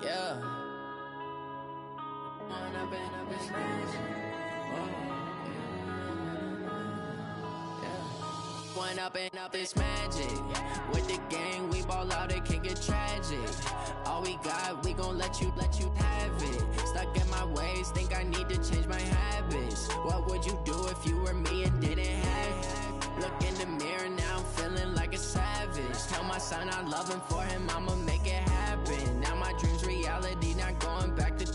Yeah. When I've been up this magic. When up and up this magic. With the gang, we ball out, it can get tragic. All we got, we gon' let you have it. Stuck in my ways, think I need to change my habits. What would you do if you were me and didn't have it? Look in the mirror, now I'm feeling like a savage. Tell my son I love him, for him I'ma make it happen. Now my dream's reality, not going back to.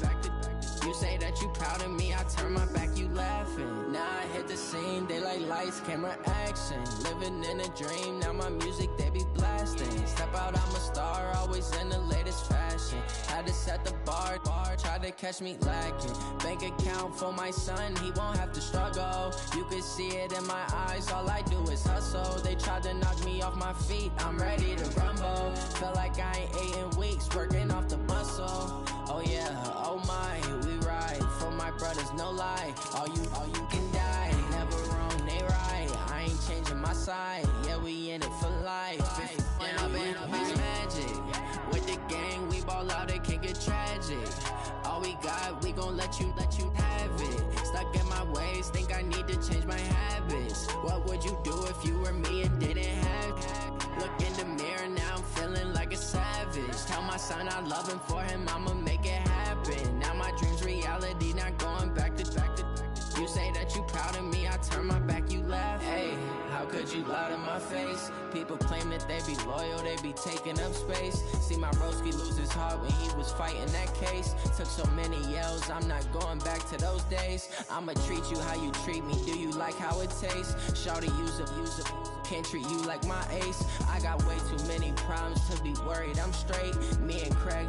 You say that you proud of me, I turn my back, you laughing. Now I hit the scene, they like lights, camera, action. Living in a dream, now my music, they be blasting. Step out, I'm a star, always in the latest fashion. Had to set the bar, try to catch me lacking. Bank account for my son, he won't have to struggle. You can see it in my eyes, all I do is hustle. They tried to knock me off my feet, I'm ready to rumble. Felt like I ain't ate in weeks, working off the muscle. Oh yeah, oh my, we ride for my brothers, no lie. All you can die, never wrong, they right. I ain't changing my side, yeah, we in it for life. When I've been up is magic. With the gang, we ball out, it can get tragic. All we got, we gon' let you have it. Stuck in my ways, think I need to change my habits. What would you do if you were me and didn't have it? Look in the mirror, now I'm feeling like a savage. Tell my son I love him, for him I'ma make it happen. Now my dream's reality, not going back to. You say that you proud of me, I turn my back, you laugh. Hey, how could you lie to my face? People claim that they be loyal, they be taking up space. See my broski lose his heart when he was fighting that case. Took so many yells, I'm not going back to those days. I'ma treat you how you treat me, do you like how it tastes? Shawty, use a can't treat you like my ace. I got way too many problems to be worried, I'm straight. Me and Craig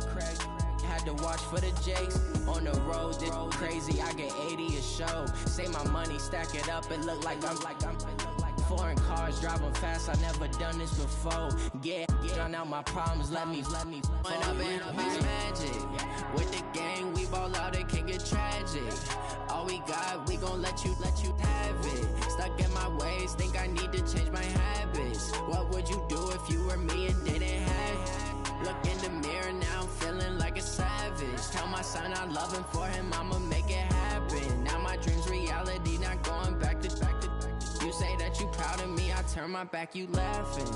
had to watch for the Jakes. On the road, this crazy, I get 80 a show. Say my money, stack it up, it look like I'm foreign cars, driving fast, I never done this before. Get drown out my problems, let me When I've been up is magic. With the gang, we ball out, it can get tragic. All we got, we gon' let you have it. Stuck in my ways, think I need to change my habits. What would you do if you were me and didn't have it? Look in the mirror, now I'm feeling like a savage. Tell my son I love him, for him I'ma make it happen. Now my dream's reality, not going back to. You say that you proud of me, I turn my back, you laughing.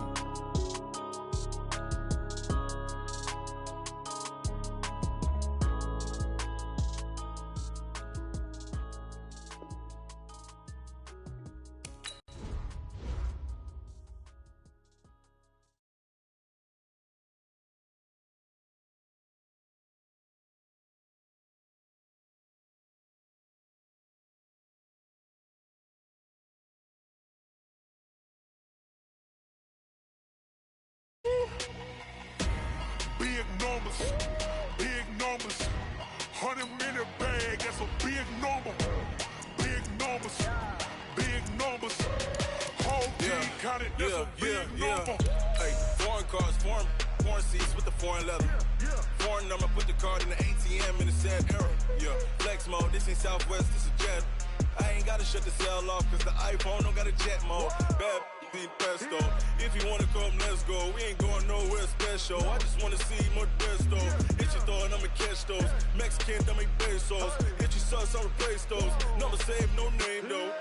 Big numbers, 100 minute bag, that's a big number. Big numbers, whole team counted, that's a big number. Hey, foreign cars, foreign seats with the foreign leather. Foreign number, put the card in the ATM in the sad era. Yeah, flex mode, this ain't Southwest, this is Jet. I ain't gotta shut the cell off, cause the iPhone don't got a jet mode. Bad be pesto. If you wanna come, let's go. We ain't going nowhere special. I just wanna see more pesto. Hit your thought, I'ma catch those. Mexican, dummy pesos. Hit your sus, I'll replace those. Number saved, no name though.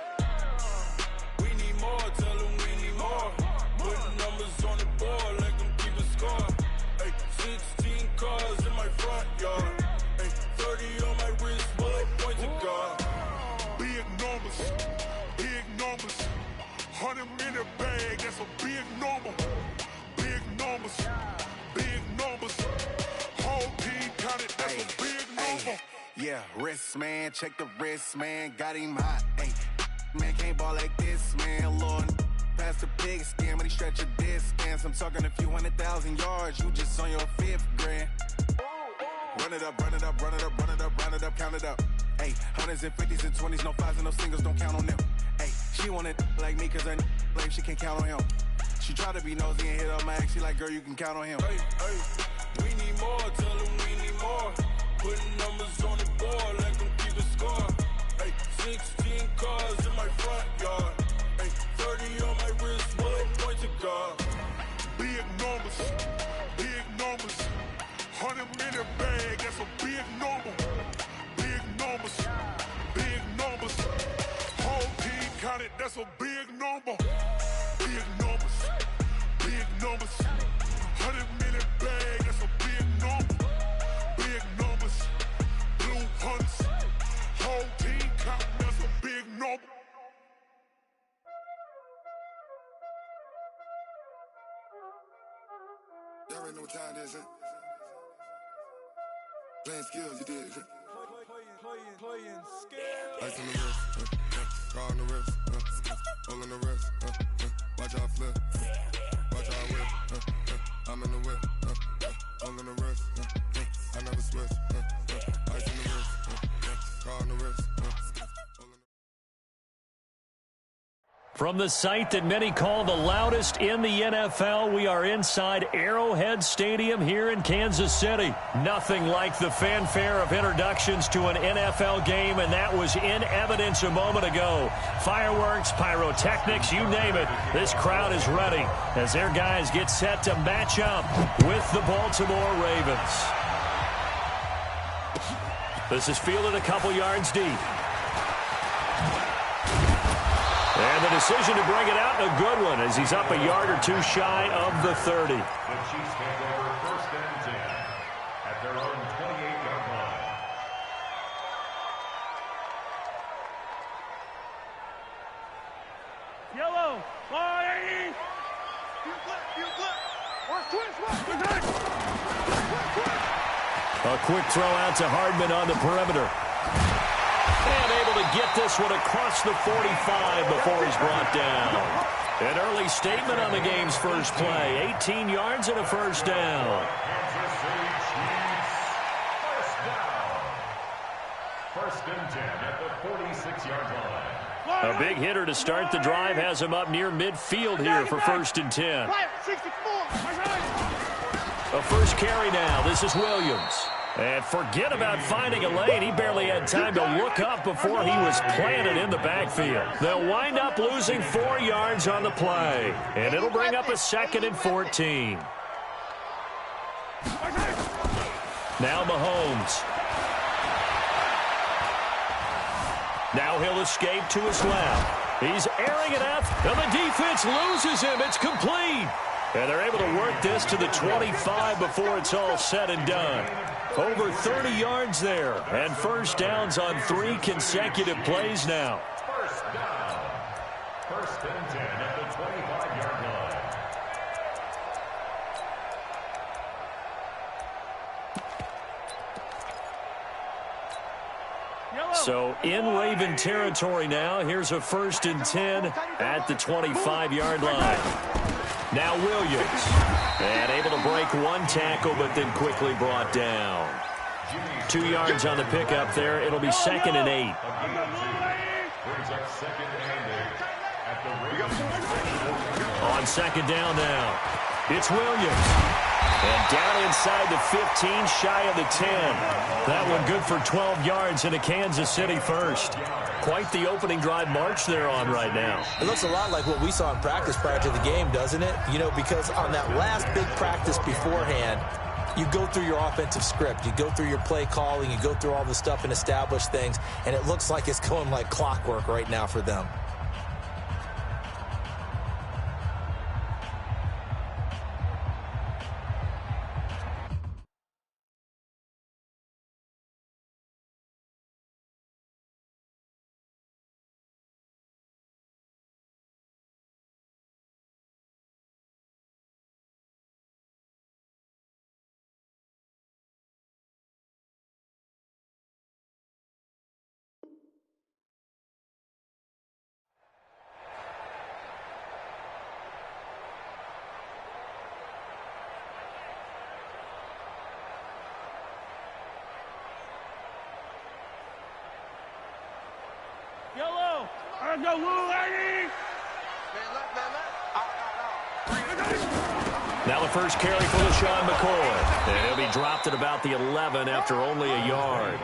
We need more, tell them we need more. Putting numbers on the board like I'm keeping score. Ay, 16 cars in my front yard. Ay, 30 on my wrist, bullet point to God. Big numbers, 100 minute bag, that's a big number. Big numbers, whole team counted, that's a big number. Yeah, wrist man, check the wrist man, got him hot. Ay, man can't ball like this, man. Lord, past the pig skin, but he stretch a distance. I'm talking a few 100,000 yards, you just on your 5th grand. Run it up, count it up. Ay, hundreds and 50s and 20s, no 5s and no singles, don't count on them. Ay, she want it like me, cause her blame, she can't count on him. She try to be nosy and hit up my ex, she like, girl, you can count on him. Hey, we need more, tell them we need more. Putting numbers on the board like I'm keeping score. Hey, 16 cars in my front yard. Hey, 30 on my wrist, bullet point to God. Big numbers, 100 minute bag, that's a big number. Big numbers, big numbers. 100 million bag, that's a big number. Big numbers, blue hunts. Whole team counting, that's a big number. Y'all already know what time it is, huh? Playing skills, you did. Playing skills. Ice on the wrist, car on the wrist, hole in the wrist, watch out flip, watch out whip, I'm in the whip, hole in the wrist, I never switch, ice on the wrist, car on the wrist, From the site that many call the loudest in the NFL, we are inside Arrowhead Stadium here in Kansas City. Nothing like the fanfare of introductions to an NFL game, and that was in evidence a moment ago. Fireworks, pyrotechnics, you name it. This crowd is ready as their guys get set to match up with the Baltimore Ravens. This is fielded a couple yards deep. And the decision to bring it out, a good one, as he's up a yard or two shy of the 30. The Chiefs take over 1st and 10 at their own 28-yard line. Yellow, ball 80. A quick throw out to Hardman on the perimeter. And able to get this one across the 45 before he's brought down. An early statement on the game's first play. 18 yards and a first down. Kansas City Chiefs, first down. 1st and 10 at the 46-yard line. A big hitter to start the drive has him up near midfield here for 1st and 10. A first carry now. This is Williams. And forget about finding a lane. He barely had time to look up before he was planted in the backfield. They'll wind up losing 4 yards on the play. And it'll bring up a 2nd and 14. Now Mahomes. Now he'll escape to his left. He's airing it out, and the defense loses him. It's complete. And they're able to work this to the 25 before it's all said and done. Over 30 yards there, and first downs on 3 consecutive plays now. First down. 1st and 10 at the 25-yard line. So in Raven territory now. Here's a 1st and 10 at the 25-yard line. Now Williams. And able to break 1 tackle, but then quickly brought down. 2 yards on the pickup there. It'll be 2nd and 8. Brings up 2nd and 8 at the On 2nd down now. It's Williams. And down inside the 15, shy of the 10. That one good for 12 yards and a Kansas City first. Quite the opening drive march they're on right now. It looks a lot like what we saw in practice prior to the game, doesn't it? You know, because on that last big practice beforehand, you go through your offensive script. You go through your play calling. You go through all the stuff and establish things. And it looks like it's going like clockwork right now for them. Yellow, I go blue 80. Now the first carry for LaShawn McCoy. And he'll be dropped at about the 11 after only a yard.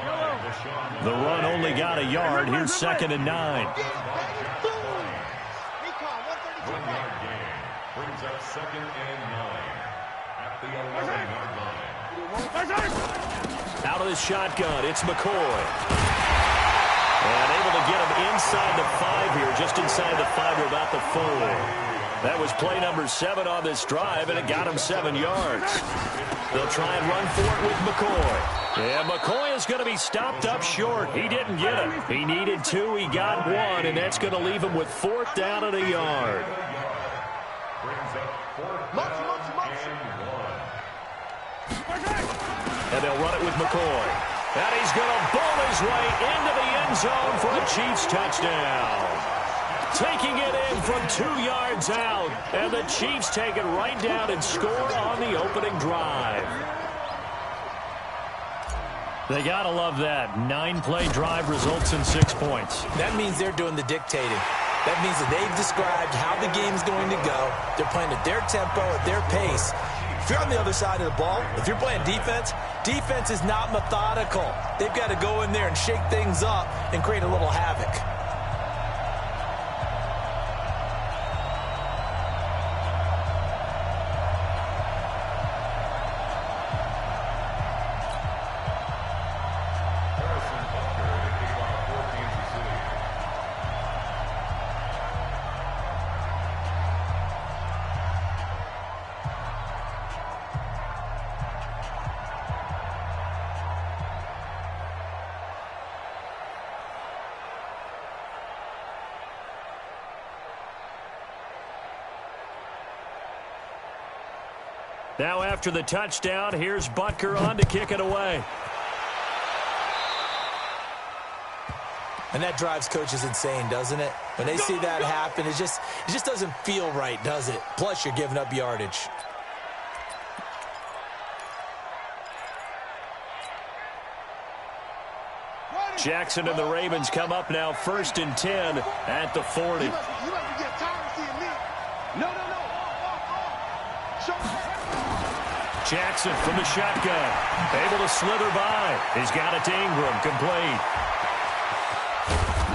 The run only got a yard. Here's 2nd and 9. 1 yard gain. Brings up 2nd and 9 at the 11-yard line. Out of the shotgun, it's McCoy. And able to get him inside the 5 here, just inside the 5 to about the 4. That was play number 7 on this drive, and it got him 7 yards. They'll try and run for it with McCoy. Yeah, McCoy is going to be stopped up short. He didn't get it. He needed 2. He got 1, and that's going to leave him with 4th down and a yard. And they'll run it with McCoy. And he's going to bowl his way into the end zone for a Chiefs touchdown. Taking it in from 2 yards out. And the Chiefs take it right down and score on the opening drive. They got to love that. 9-play drive results in 6 points. That means they're doing the dictating. That means that they've described how the game's going to go. They're playing at their tempo, at their pace. If you're on the other side of the ball, if you're playing defense, defense is not methodical. They've got to go in there and shake things up and create a little havoc. Now after the touchdown, here's Butker on to kick it away. And that drives coaches insane, doesn't it? When they see that happen, it just doesn't feel right, does it? Plus, you're giving up yardage. Jackson and the Ravens come up now 1st and 10 at the 40. Jackson from the shotgun, able to slither by. He's got it to Ingram, complete.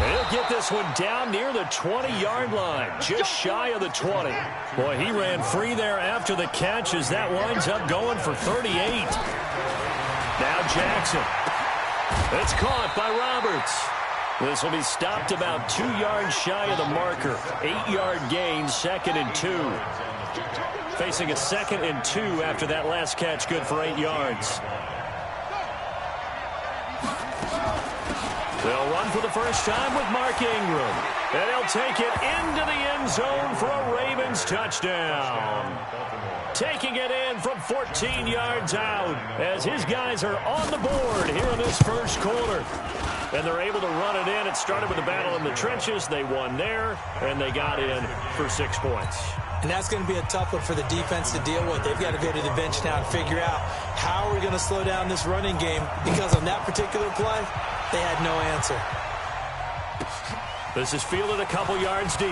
He'll get this one down near the 20-yard line, just shy of the 20. Boy, he ran free there after the catch as that winds up going for 38. Now Jackson. It's caught by Roberts. This will be stopped about 2 yards shy of the marker. 8-yard gain, 2nd and 2. Facing a 2nd and 2 after that last catch, good for 8 yards. They'll run for the first time with Mark Ingram. And he'll take it into the end zone for a Ravens touchdown. Taking it in from 14 yards out as his guys are on the board here in this first quarter. And they're able to run it in. It started with a battle in the trenches. They won there, and they got in for 6 points. And that's going to be a tough one for the defense to deal with. They've got to go to the bench now and figure out how are we going to slow down this running game, because on that particular play, they had no answer. This is fielded a couple yards deep.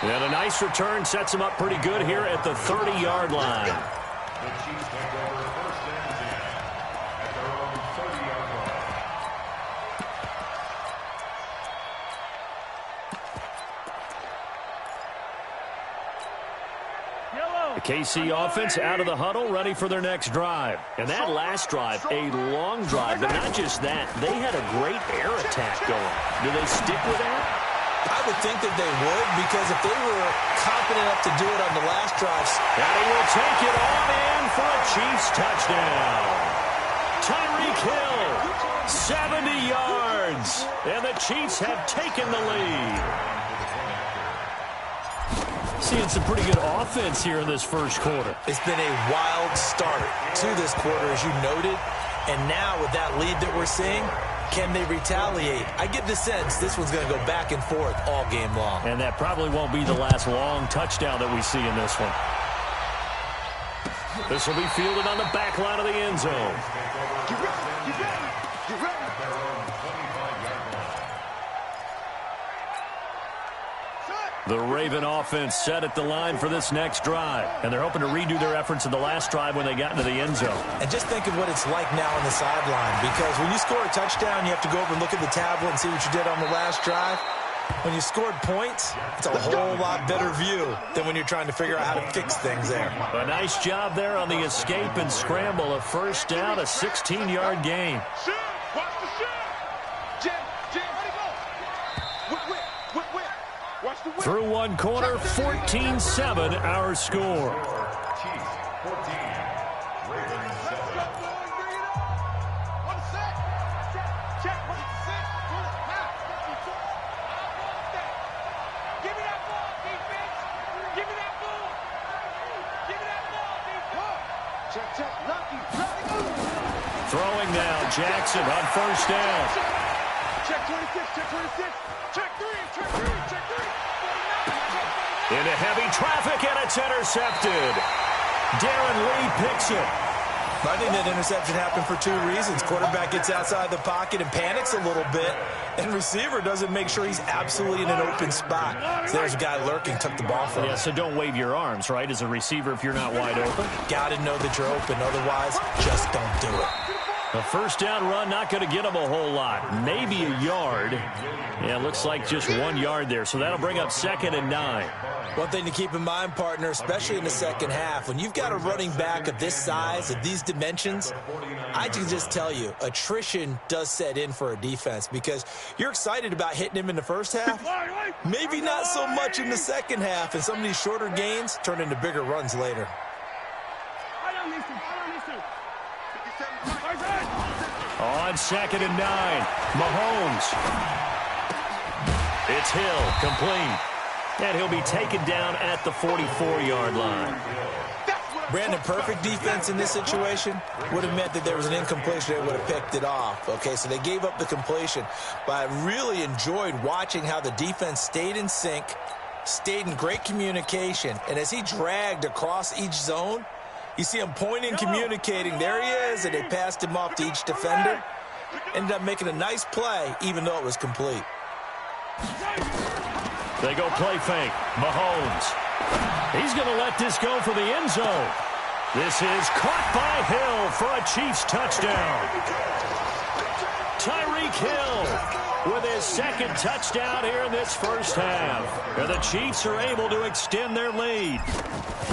And a nice return sets him up pretty good here at the 30-yard line. The Chiefs take over 1st and 10 at their own 30-yard line. The KC offense out of the huddle, ready for their next drive. And that last drive, a long drive, but not just that. They had a great air attack going. Do they stick with that? I would think that they would, because if they were confident enough to do it on the last drive. And he will take it on in for a Chiefs touchdown. Tyreek Hill, 70 yards. And the Chiefs have taken the lead. Seeing some pretty good offense here in this first quarter. It's been a wild start to this quarter, as you noted. And now with that lead that we're seeing, can they retaliate? I get the sense this one's going to go back and forth all game long. And that probably won't be the last long touchdown that we see in this one. This will be fielded on the back line of the end zone. The Raven offense set at the line for this next drive. And they're hoping to redo their efforts in the last drive when they got into the end zone. And just think of what it's like now on the sideline. Because when you score a touchdown, you have to go over and look at the tablet and see what you did on the last drive. When you scored points, it's a whole lot better view than when you're trying to figure out how to fix things there. A nice job there on the escape and scramble. A first down, a 16-yard gain. Through one quarter, 14-7 our score. Chiefs 14, Ravens 7. Throwing now, Jackson on first down. Check 26, check 26, check 3, check 3, check 3. Into heavy traffic, and it's intercepted. Darren Lee picks it. I think that interception happened for two reasons. Quarterback gets outside the pocket and panics a little bit, and receiver doesn't make sure he's absolutely in an open spot. So there's a guy lurking, took the ball from him. Yeah, so don't wave your arms, right, as a receiver if you're not wide open. Got to know that you're open. Otherwise, just don't do it. A first down run, not going to get him a whole lot. Maybe a yard. Yeah, looks like just 1 yard there. So that'll bring up 2nd and 9. One thing to keep in mind, partner, especially in the second half, when you've got a running back of this size, of these dimensions, I can just tell you, attrition does set in for a defense because you're excited about hitting him in the first half. Maybe not so much in the second half, and some of these shorter gains turn into bigger runs later. On 2nd and 9, Mahomes. It's Hill, complete. And he'll be taken down at the 44-yard line. Brandon, perfect defense in this situation would have meant that there was an incompletion. They would have picked it off. Okay, so they gave up the completion. But I really enjoyed watching how the defense stayed in sync, stayed in great communication. And as he dragged across each zone, you see him pointing, communicating. There he is, and they passed him off to each defender. Ended up making a nice play, even though it was complete. They go play fake. Mahomes. He's going to let this go for the end zone. This is caught by Hill for a Chiefs touchdown. Tyreek Hill with his 2nd touchdown here in this first half. And the Chiefs are able to extend their lead.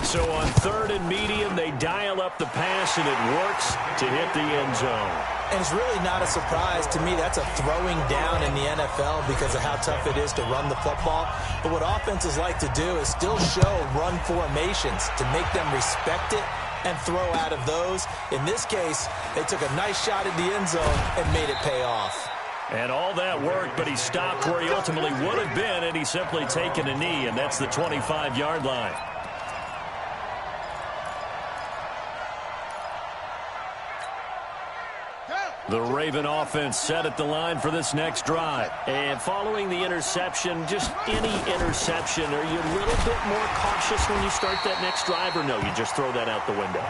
So on 3rd and medium, they dial up the pass, and it works to hit the end zone. And it's really not a surprise to me. That's a throwing down in the NFL because of how tough it is to run the football. But what offenses like to do is still show run formations to make them respect it and throw out of those. In this case, they took a nice shot at the end zone and made it pay off. And all that worked, but he stopped where he ultimately would have been, and he's simply taken a knee, and that's the 25-yard line. The Raven offense set at the line for this next drive. And following the interception, just any interception, are you a little bit more cautious when you start that next drive, or no, you just throw that out the window?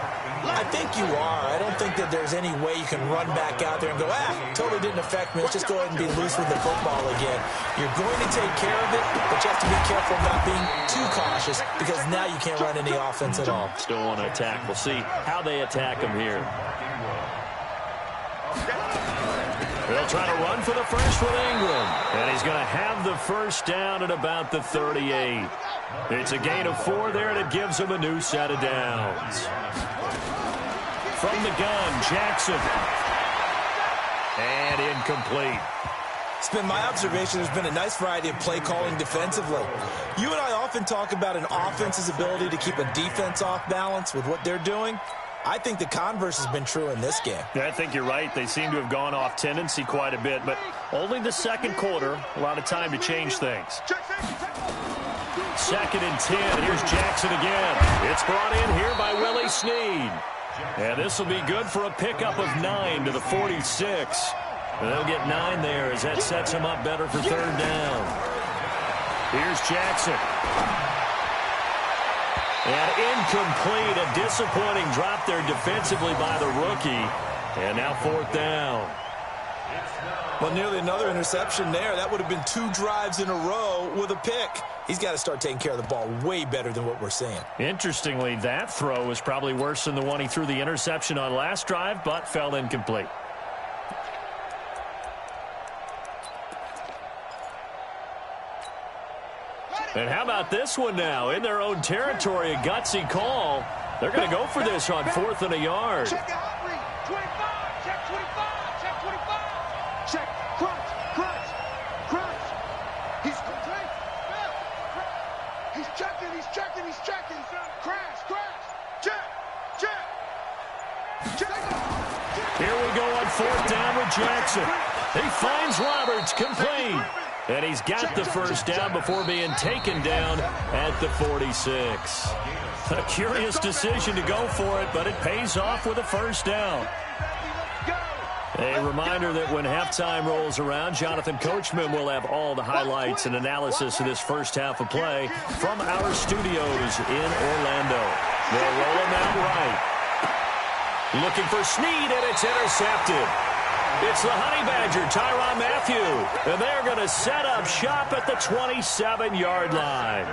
I think you are. I don't think that there's any way you can run back out there and go, totally didn't affect me. Let's just go ahead and be loose with the football again. You're going to take care of it, but you have to be careful about being too cautious because now you can't run any offense at all. Still want to attack. We'll see how they attack him here. They'll try to run for the first with Ingram. And he's going to have the first down at about the 38. It's a gain of 4 there, and it gives him a new set of downs. From the gun, Jackson. And incomplete. It's been my observation there's been a nice variety of play calling defensively. You and I often talk about an offense's ability to keep a defense off balance with what they're doing. I think the converse has been true in this game. Yeah, I think you're right. They seem to have gone off tendency quite a bit, but only the second quarter, a lot of time to change things. 2nd and 10. Here's Jackson again. It's brought in here by Willie Snead. And this will be good for a pickup of 9 to the 46. They'll get 9 there as that sets him up better for 3rd down. Here's Jackson. And incomplete, a disappointing drop there defensively by the rookie. And now 4th down. Well, nearly another interception there. That would have been 2 drives in a row with a pick. He's got to start taking care of the ball way better than what we're seeing. Interestingly, that throw was probably worse than the one he threw the interception on last drive, but fell incomplete. And how about this one now? In their own territory, a gutsy call. They're going to go for this on 4th and a yard. He's checking. Crash. Check. Here we go on 4th down with Jackson. He finds Roberts, complete. And he's got the first down before being taken down at the 46. A curious decision to go for it, but it pays off with a first down. A reminder that when halftime rolls around, Jonathan Coachman will have all the highlights and analysis of this first half of play from our studios in Orlando. They'll roll him out right. Looking for Snead, and it's intercepted. It's the Honey Badger, Tyrann Mathieu. And they're going to set up shop at the 27-yard line.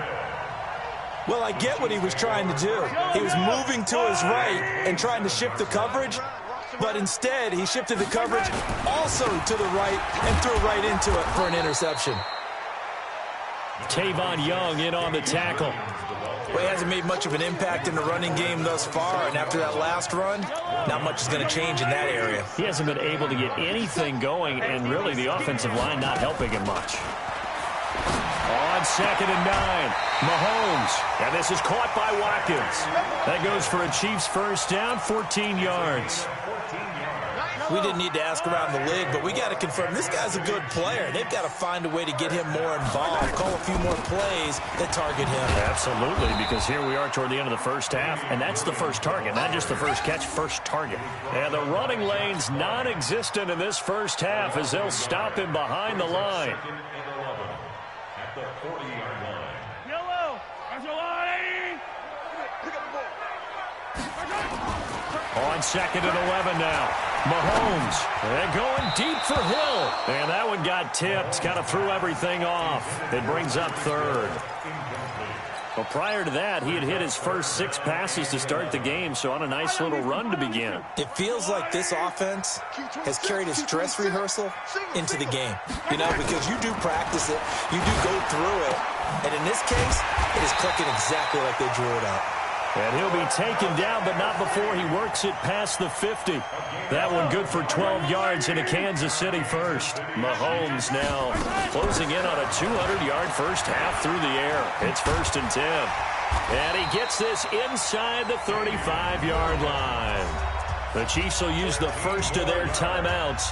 Well, I get what he was trying to do. He was moving to his right and trying to shift the coverage, but instead he shifted the coverage also to the right and threw right into it for an interception. Tavon Young in on the tackle. Well, he hasn't made much of an impact in the running game thus far, and after that last run, not much is going to change in that area. He hasn't been able to get anything going, and really the offensive line not helping him much. On 2nd and 9, Mahomes, and this is caught by Watkins. That goes for a Chiefs first down, 14 yards. We didn't need to ask around the league, but we got to confirm this guy's a good player. They've got to find a way to get him more involved, call a few more plays that target him. Absolutely, because here we are toward the end of the first half, and that's the first target, not just the first catch, first target. And the running lane's non-existent in this first half as they'll stop him behind the line. At the 40-yard line. Yellow. There's a line. Pick up the ball. On 2nd and 11 now. Mahomes, and going deep for Hill. And that one got tipped, kind of threw everything off. It brings up 3rd. Well, prior to that, he had hit his first 6 passes to start the game, so on a nice little run to begin. It feels like this offense has carried a stress rehearsal into the game. You know, because you do practice it, you do go through it, and in this case, it is clicking exactly like they drew it up. And he'll be taken down, but not before he works it past the 50. That one good for 12 yards in a Kansas City first. Mahomes now closing in on a 200-yard first half through the air. It's 1st and 10. And he gets this inside the 35-yard line. The Chiefs will use the first of their timeouts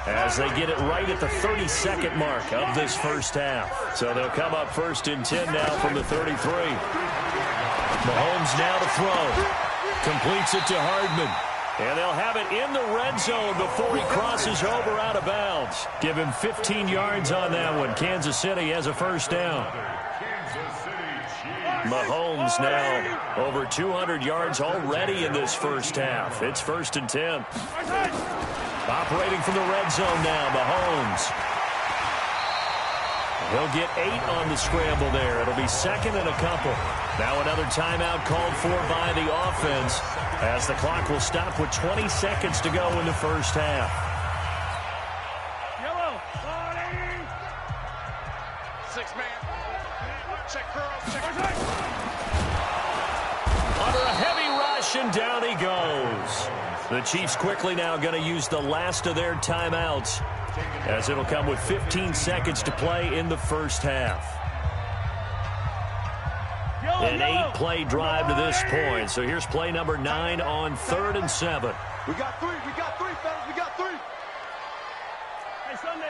as they get it right at the 32nd mark of this first half. So they'll come up 1st and 10 now from the 33. Mahomes now to throw. Completes it to Hardman. And they'll have it in the red zone before he crosses over out of bounds. Give him 15 yards on that one. Kansas City has a first down. Mahomes now over 200 yards already in this first half. It's 1st and 10. Operating from the red zone now, Mahomes. He'll get 8 on the scramble there. It'll be 2nd and a couple. Now another timeout called for by the offense as the clock will stop with 20 seconds to go in the first half. Yellow. 6-man. Check curls. Check. Under a heavy rush, and down he goes. The Chiefs quickly now going to use the last of their timeouts, as it'll come with 15 seconds to play in the first half. An 8-play drive to this point. So here's play number 9 on 3rd and 7. We got 3, fellas. We got 3. Hey, Sunday.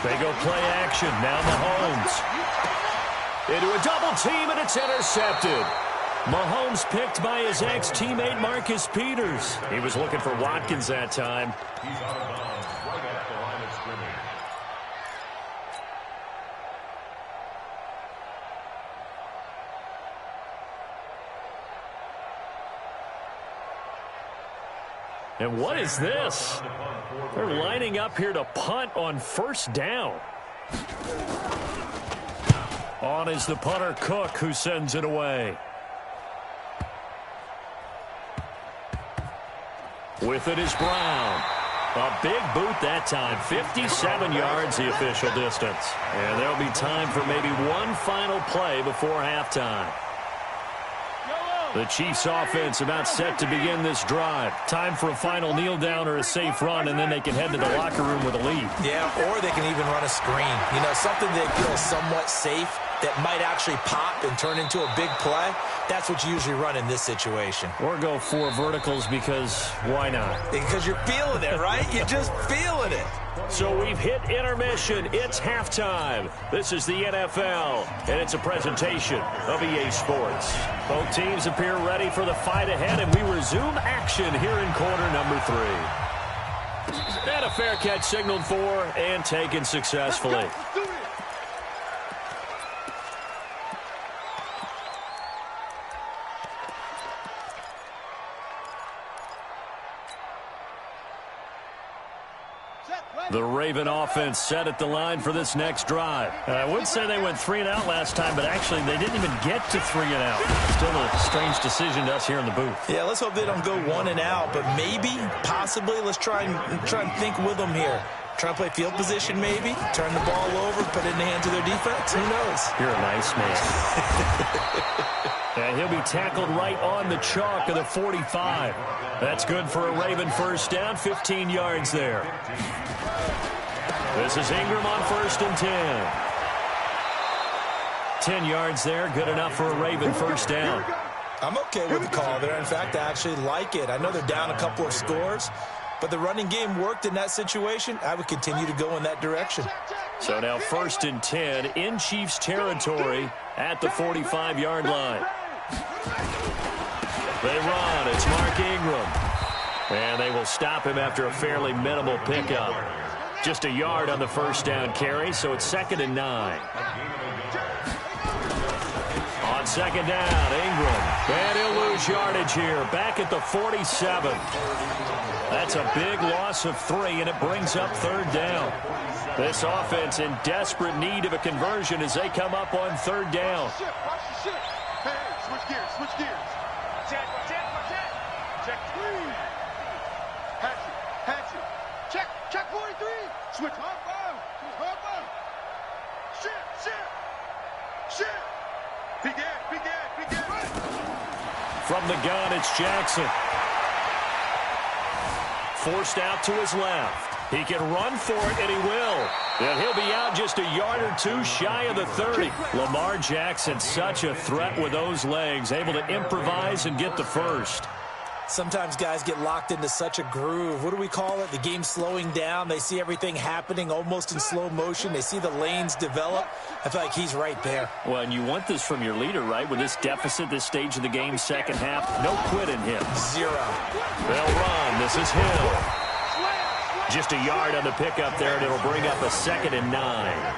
They go play action. Now Mahomes. Into a double team, and it's intercepted. Mahomes picked by his ex-teammate Marcus Peters. He was looking for Watkins that time. He's out of bounds right at the line of scrimmage. And what is this? They're lining up here to punt on 1st down. On is the punter, Cook, who sends it away. With it is Brown. A big boot that time. 57 yards the official distance. And there'll be time for maybe one final play before halftime. Yellow. The Chiefs offense about set to begin this drive. Time for a final kneel down or a safe run, and then they can head to the locker room with a lead. Yeah, or they can even run a screen. You know, something that feels somewhat safe that might actually pop and turn into a big play. That's what you usually run in this situation. Or go 4 verticals because why not? Because you're feeling it, right? You're just feeling it. So we've hit intermission. It's halftime. This is the NFL, and it's a presentation of EA Sports. Both teams appear ready for the fight ahead, and we resume action here in quarter number 3. And a fair catch signaled for and taken successfully. The Raven offense set at the line for this next drive. I would say they went 3 and out last time, but actually they didn't even get to 3 and out. Still a strange decision to us here in the booth. Yeah, let's hope they don't go 1 and out, but maybe, possibly, let's try and think with them here. Try and play field position maybe, turn the ball over, put it in the hands of their defense. Who knows? You're a nice man. And he'll be tackled right on the chalk of the 45. That's good for a Raven first down, 15 yards there. This is Ingram on 1st and 10. 10 yards there, good enough for a Raven first down. I'm okay with the call there. In fact, I actually like it. I know they're down a couple of scores, but the running game worked in that situation. I would continue to go in that direction. So now 1st and 10 in Chiefs territory at the 45-yard line. They run. It's Mark Ingram. And they will stop him after a fairly minimal pickup. Just a yard on the first down carry, so it's 2nd and 9. On 2nd down, Ingram. And he'll lose yardage here. Back at the 47. That's a big loss of 3, and it brings up 3rd down. This offense in desperate need of a conversion as they come up on 3rd down. Hey, switch gears, switch gears. Check. Check 3. Hatchet. Check 43. Switch. Hard ball. Shit. Begin. From the gun, it's Jackson. Forced out to his left. He can run for it, and he will. And he'll be out just a yard or 2 shy of the 30. Lamar Jackson, such a threat with those legs, able to improvise and get the first. Sometimes guys get locked into such a groove. What do we call it? The game slowing down. They see everything happening almost in slow motion. They see the lanes develop. I feel like he's right there. Well, and you want this from your leader, right? With this deficit, this stage of the game, second half, no quit in him. 0. They'll run. This is Hill. Just a yard on the pickup there, and it'll bring up a 2nd and 9.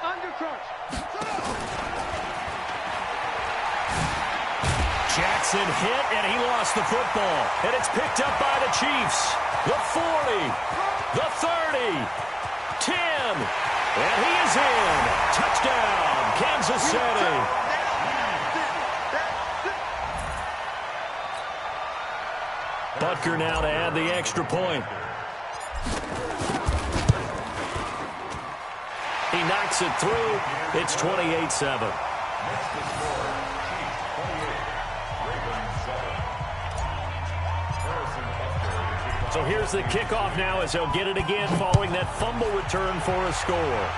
Undercrush. Jackson hit, and he lost the football. And it's picked up by the Chiefs. The 40, the 30, 10, and he is in. Touchdown, Kansas City. Butker now to add the extra point. He knocks it through. It's 28-7. So here's the kickoff now as they'll get it again following that fumble return for a score.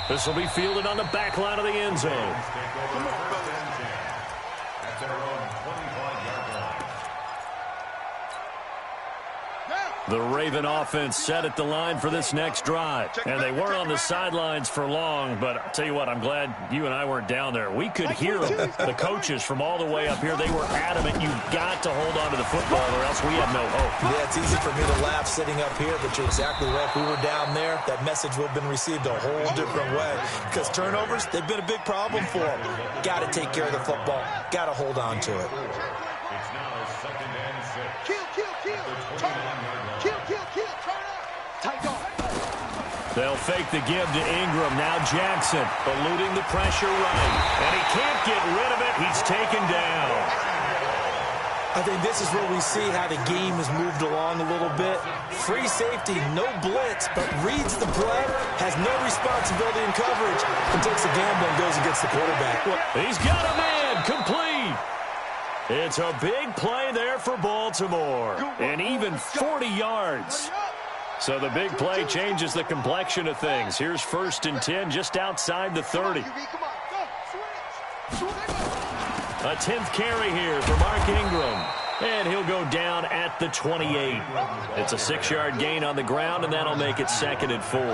This will be fielded on the back line of the end zone. The Raven offense set at the line for this next drive. And they weren't on the sidelines for long, but I'll tell you what, I'm glad you and I weren't down there. We could hear them, the coaches from all the way up here. They were adamant, you've got to hold on to the football or else we have no hope. Yeah, it's easy for me to laugh sitting up here, but you're exactly right. If we were down there, that message would have been received a whole different way. Because turnovers, they've been a big problem for them. Got to take care of the football. Got to hold on to it. It's now 2nd and 6. Kill. Turn up. Kill. Turn up. Tight off. They'll fake the give to Ingram. Now Jackson eluding the pressure right. And he can't get rid of it. He's taken down. I think this is where we see how the game has moved along a little bit. Free safety, no blitz, but reads the play, has no responsibility in coverage, and takes a gamble and goes against the quarterback. He's got a man, complete. It's a big play there for Baltimore, and even 40 yards. So the big play changes the complexion of things. Here's 1st and 10 just outside the 30. A 10th carry here for Mark Ingram. And he'll go down at the 28. It's a 6-yard gain on the ground, and that'll make it 2nd and 4. It's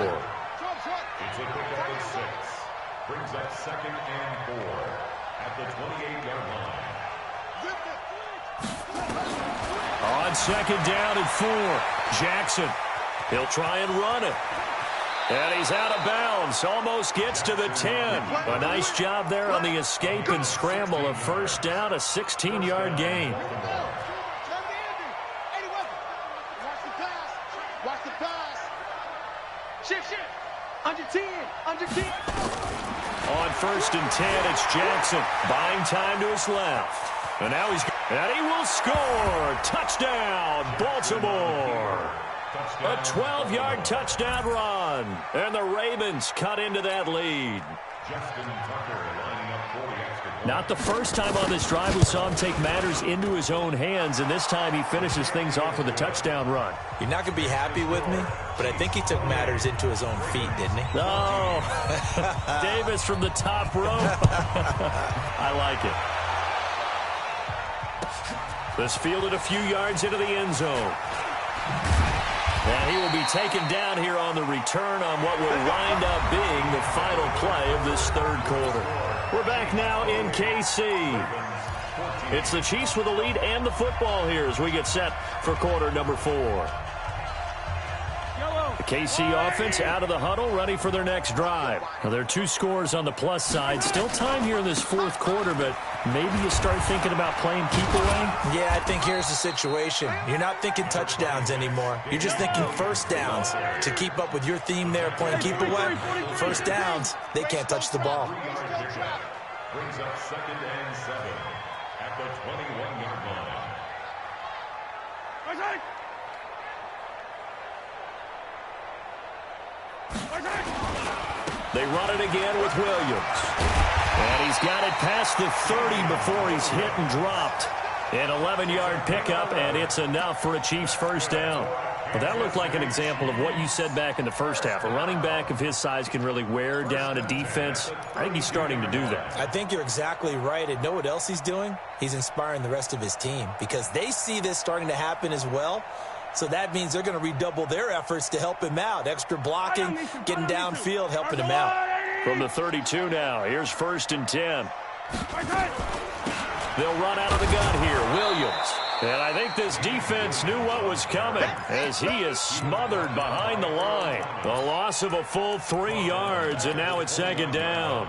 a pickup of 6. Brings up 2nd and 4 at the 28-yard line. On 2nd down and 4, Jackson. He'll try and run it. And he's out of bounds. Almost gets to the 10. A nice job there on the escape and scramble. A 1st down, a 16-yard gain. Under 10. On 1st and 10, it's Jackson. Buying time to his left. And now he will score. Touchdown, Baltimore. A 12-yard touchdown run. And the Ravens cut into that lead. Not the first time on this drive we saw him take matters into his own hands, and this time he finishes things off with a touchdown run. You're not going to be happy with me, but I think he took matters into his own feet, didn't he? Oh, Davis from the top rope. I like it. This fielded a few yards into the end zone. And he will be taken down here on the return on what will wind up being the final play of this 3rd quarter. We're back now in KC. It's the Chiefs with the lead and the football here as we get set for quarter number 4. The KC offense out of the huddle, ready for their next drive. Now, there are 2 scores on the plus side. Still time here in this 4th quarter, but maybe you start thinking about playing keep away? Yeah, I think here's the situation. You're not thinking touchdowns anymore. You're just thinking 1st downs. To keep up with your theme there, playing keep away, 1st downs, they can't touch the ball. Brings up 2nd and 7 at the 21-yard line. They run it again with Williams. And he's got it past the 30 before he's hit and dropped. An 11-yard pickup, and it's enough for a Chiefs 1st down. Well, that looked like an example of what you said back in the first half. A running back of his size can really wear down a defense. I think he's starting to do that. I think you're exactly right. And know what else he's doing? He's inspiring the rest of his team because they see this starting to happen as well. So that means they're going to redouble their efforts to help him out. Extra blocking, getting downfield, helping him out. From the 32 now, here's 1st and 10. They'll run out of the gun here. Williams. And I think this defense knew what was coming as he is smothered behind the line. The loss of a full 3 yards, and now it's 2nd down.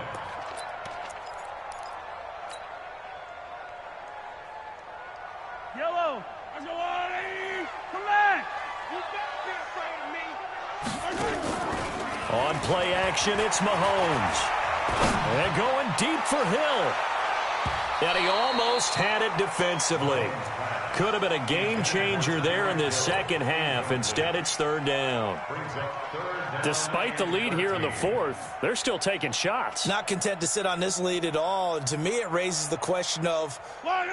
Yellow. Come back. On play action, it's Mahomes. And going deep for Hill. And he almost had it defensively. Could have been a game changer there in this 2nd half. Instead, it's 3rd down. Despite the lead here in the 4th, they're still taking shots. Not content to sit on this lead at all. And to me, it raises the question of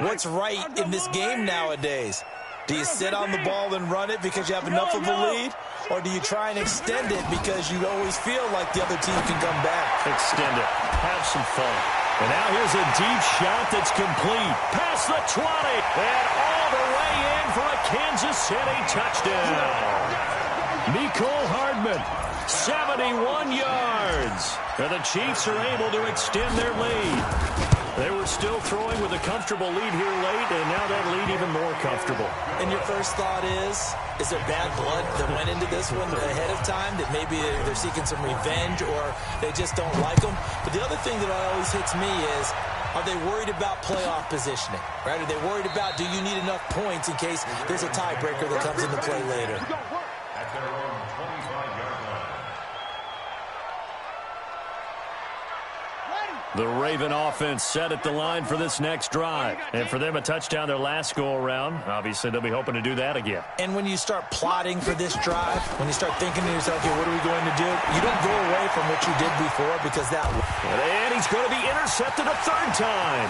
what's right in this game nowadays. Do you sit on the ball and run it because you have enough of a lead? Or do you try and extend it because you always feel like the other team can come back? Extend it. Have some fun. And now here's a deep shot that's complete. Past the 20. And all the way in for a Kansas City touchdown. Mecole Hardman, 71 yards. And the Chiefs are able to extend their lead. They were still throwing with a comfortable lead here late, and now that lead even more comfortable. And your first thought is there bad blood that went into this one ahead of time, that maybe they're seeking some revenge or they just don't like them? But the other thing that always hits me is, are they worried about playoff positioning? Right? Are they worried about, do you need enough points in case there's a tiebreaker that comes into play later? At their own 25-yard line. The Raven offense set at the line for this next drive. And for them, a touchdown their last go-around. Obviously, they'll be hoping to do that again. And when you start plotting for this drive, when you start thinking to yourself, okay, what are we going to do? You don't go away from what you did before because that... And he's going to be intercepted a third time.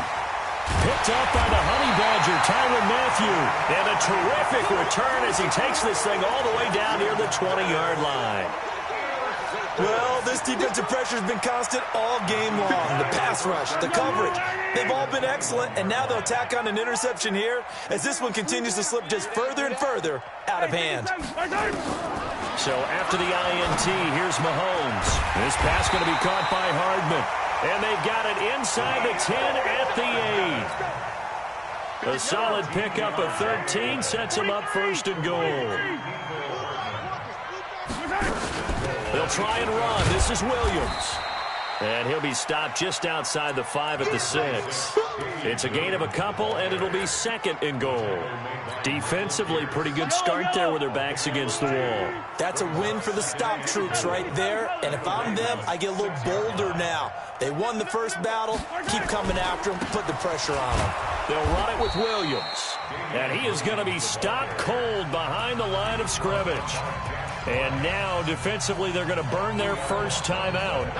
Picked up by the Honey Badger, Tyrann Mathieu. And a terrific return as he takes this thing all the way down near the 20-yard line. Well, this defensive pressure has been constant all game long. The pass rush, the coverage, they've all been excellent, and now they'll tack on an interception here as this one continues to slip just further and further out of hand. So after the INT, here's Mahomes. This pass going to be caught by Hardman, and they've got it inside the 10 at the 8. A solid pickup of 13 sets him up first and goal. They'll try and run. This is Williams. And he'll be stopped just outside the 5 at the 6. It's a gain of a couple, and it'll be second and goal. Defensively, pretty good start there with their backs against the wall. That's a win for the stop troops right there. And if I'm them, I get a little bolder now. They won the first battle. Keep coming after them. Put the pressure on them. They'll run it with Williams. And he is going to be stopped cold behind the line of scrimmage. And now, defensively, they're going to burn their first timeout.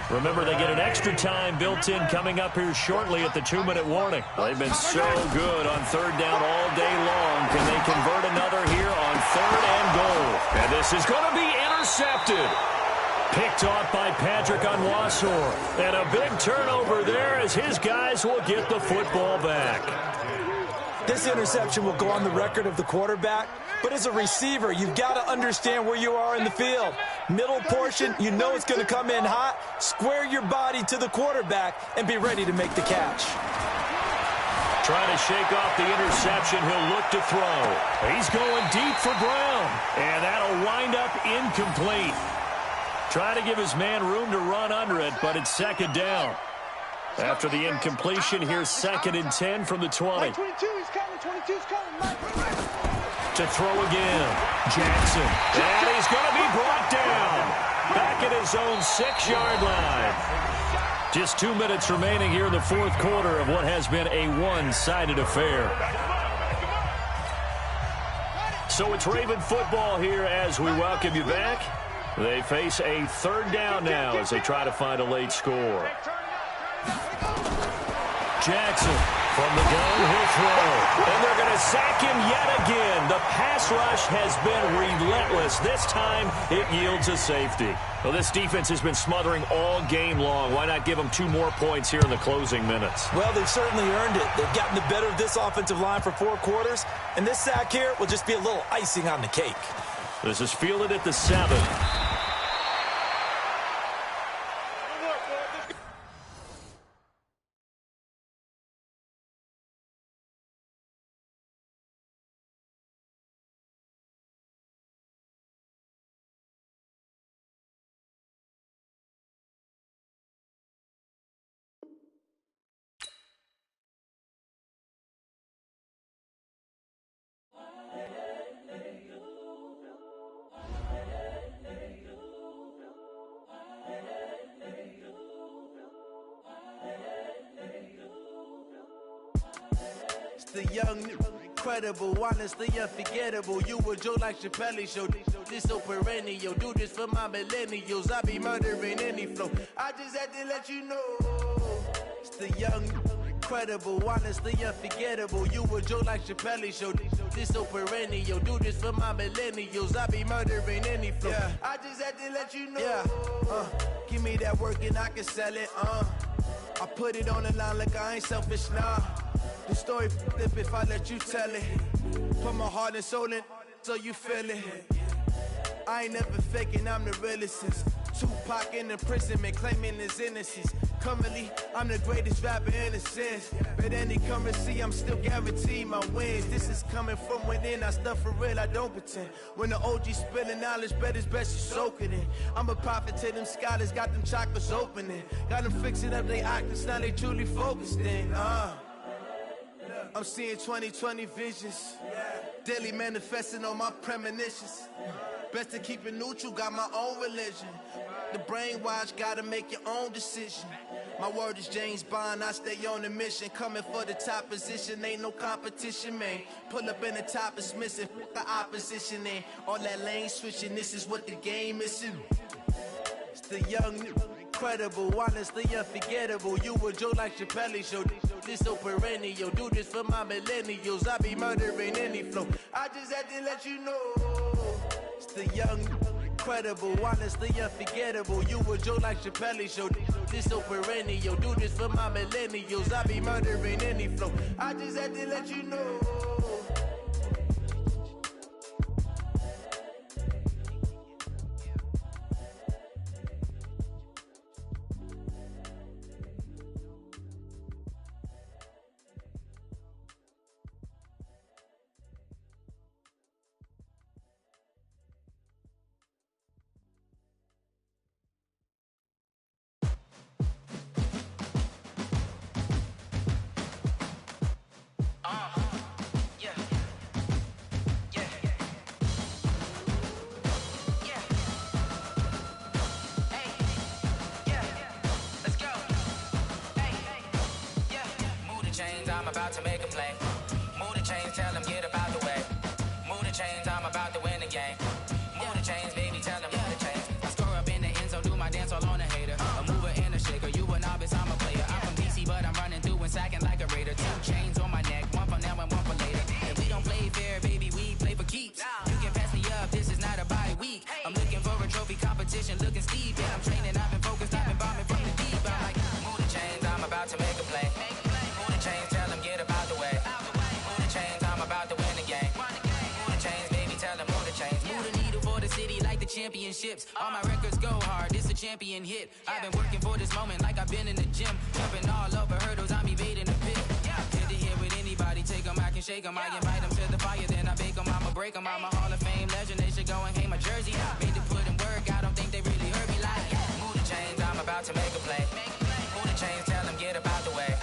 Remember, they get an extra time built in coming up here shortly at the 2-minute warning. They've been so good on third down all day long. Can they convert another here on third and goal? And this is going to be intercepted. Picked off by Patrick Onwuasor. And a big turnover there as his guys will get the football back. This interception will go on the record of the quarterback, but as a receiver, you've got to understand where you are in the field. Middle portion, you know it's going to come in hot. Square your body to the quarterback and be ready to make the catch. Trying to shake off the interception, he'll look to throw. He's going deep for Brown, and that'll wind up incomplete. Trying to give his man room to run under it, but it's second down. After the incompletion, here's second and 10 from the 20. 22, he's coming, 22's coming. To throw again, Jackson. And he's going to be brought down. Back at his own 6-yard line. Just 2 minutes remaining here in the fourth quarter of what has been a one-sided affair. So it's Raven football here as we welcome you back. They face a third down now as they try to find a late score. Jackson from the gun, he'll throw. And they're going to sack him yet again. The pass rush has been relentless. This time, it yields a safety. Well, this defense has been smothering all game long. Why not give them 2 more points here in the closing minutes? Well, they've certainly earned it. They've gotten the better of this offensive line for 4 quarters. And this sack here will just be a little icing on the cake. This is fielded at the 7. The young, incredible, honestly unforgettable. You a Joe like Chappelle show. This so perennial. Do this for my millennials. I be murdering any flow. I just had to let you know. It's the young, incredible, honestly unforgettable. You a Joe like Chappelle show. This so perennial. Do this for my millennials. I be murdering any flow. Yeah. I just had to let you know. Yeah. Give me that work and I can sell it. I put it on the line like I ain't selfish, nah. The story flip if I let you tell it. Put my heart and soul in so you feel it. I ain't never faking, I'm the realest since Tupac in imprisonment, claiming his innocence. Currently, I'm the greatest rapper in a sense. But any currency, I'm still guaranteed my wins. This is coming from within, I stuff for real, I don't pretend. When the OG spilling knowledge, bet it's best you soak it in. I'm a prophet to them scholars, got them chakras opening. Got them fixing up they octaves, now they truly focused in. I'm seeing 20/20 visions. Daily manifesting on my premonitions. Best to keep it neutral, got my own religion. The brainwash, gotta make your own decision. My word is James Bond, I stay on the mission. Coming for the top position, ain't no competition, man. Pull up in the top is missing, the opposition in. All that lane switching, this is what the game missing. It's the young, incredible, honestly unforgettable. You a joke like Chappelle show. This so perennial, do this for my millennials. I be murdering any flow. I just had to let you know. It's the young, incredible, honestly unforgettable. You a joke like Chappelle show. This so perennial, do this for my millennials. I be murdering any flow. I just had to let you know. I'm about to make a play. Move the chains, tell them get about the way. Move the chains, I'm about to win the game. Move the chains, baby, tell them move the chains. I score up in the end zone, do my dance all on a hater. A mover and a shaker, you a novice, I'm a player. I'm from DC, but I'm running through and sacking like a raider. 2 chains on my neck, one for now and one for later. If we don't play fair, baby, we play for keeps. You can pass me up, this is not a bye week. I'm looking for a trophy competition, looking steep. Yeah, I'm training, I've been focused, I've been bombing from the deep. I'm like, move the chains, I'm about to make a play. Move the chains, tell them get about the way. Move the chains, I'm about to win the game. Move the chains, baby, tell them move the chains. Move the needle for the city like the championships. All my records go hard, this a champion hit. I've been working for this moment like I've been in the gym. Jumping all over hurdles, I'm evading the pit. Head to head with anybody, take them, I can shake them. I invite them to the fire, then I bake them, I'ma break them. I'm a Hall of Fame legend, they should go and hang my jersey. Made to put in work, I don't think they really heard me like. Move the chains, I'm about to make a play. Move the chains, tell them get about the way.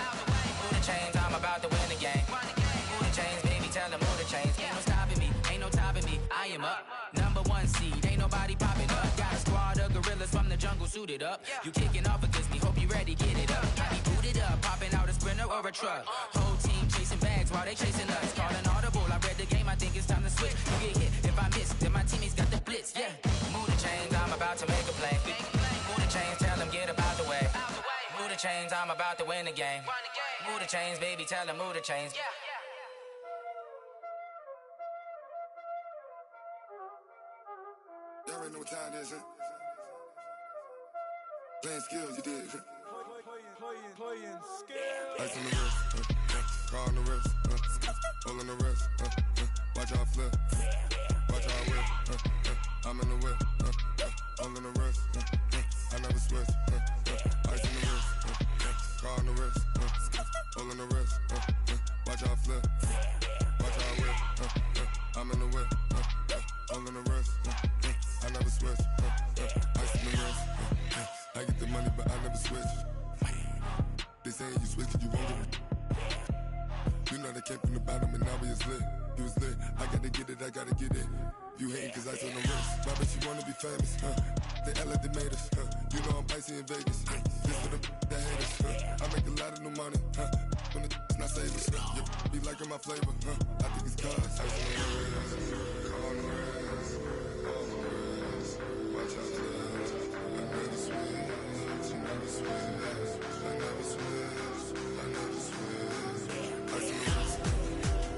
Move the chains, I'm about to win the game. Move the chains, baby, tell them move the chains. Ain't no stopping me, ain't no topping me. I am up, number 1 seed, ain't nobody popping up. Got a squad of gorillas from the jungle suited up. You kicking off against me, hope you ready, get it up. I be booted up, popping out a sprinter or a truck. Whole team chasing bags while they chasing us. Calling audible, I read the game, I think it's time to switch. You get hit, if I miss, then my teammates got the blitz, yeah. Move the chains, I'm about to make a play. Move the chains, tell them get about the way. Move the chains, I'm about to win the game. Move the chains, baby, tell them move the chains. Y'all already know what time it is, huh? Playing skills, you did. Playing skills. Ice on the wrist, car on the wrist, hole on the wrist, watch how I flip, watch how I whip, I'm in the whip, hole on the wrist, I never switch, ice on the wrist, car on the wrist, hole on the wrist, watch how I flip, watch how I whip, I'm in the whip, hole on the wrist, I never switch, ice on the wrist, I get the money but I never switch. They saying you switch cause you won't get it. You know they came from the bottom and now we is lit. You was lit, I gotta get it, I gotta get it. You hating cause ice on the wrist. Why bet you wanna be famous, They act like they made us, You know I'm icy in Vegas, This for the that hate us, I make a lot of new money, When it's not savers, You be liking my flavor, I think it's cause ice on the wrist, on the wrist, on the wrist. Watch out for this, I never switch, I never switch. I never switch, I never switch. Ice on the wrist,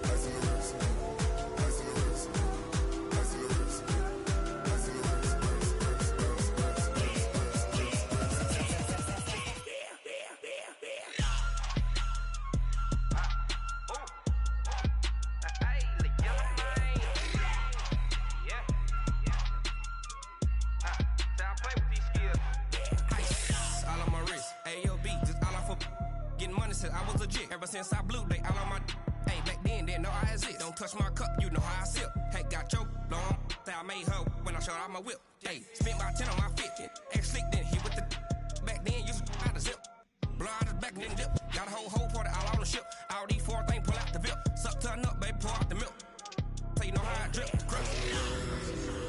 ice on the wrist, ice on the wrist, ice on the wrist, ice on the wrist, I was legit ever since I blew they all on my hey back then didn't know I exist. Don't touch my cup, you know how I sip. Hey, got your long that I made her when I showed out my whip. Hey, spent my 10 on my 50. Ex slick then he with the back then used to out the zip. Blow out his back and then dip. Got a whole party all on the ship. All these 4 things pull out the VIP. Suck to a nut, baby, pour out the milk. So you know how I drip. Crush.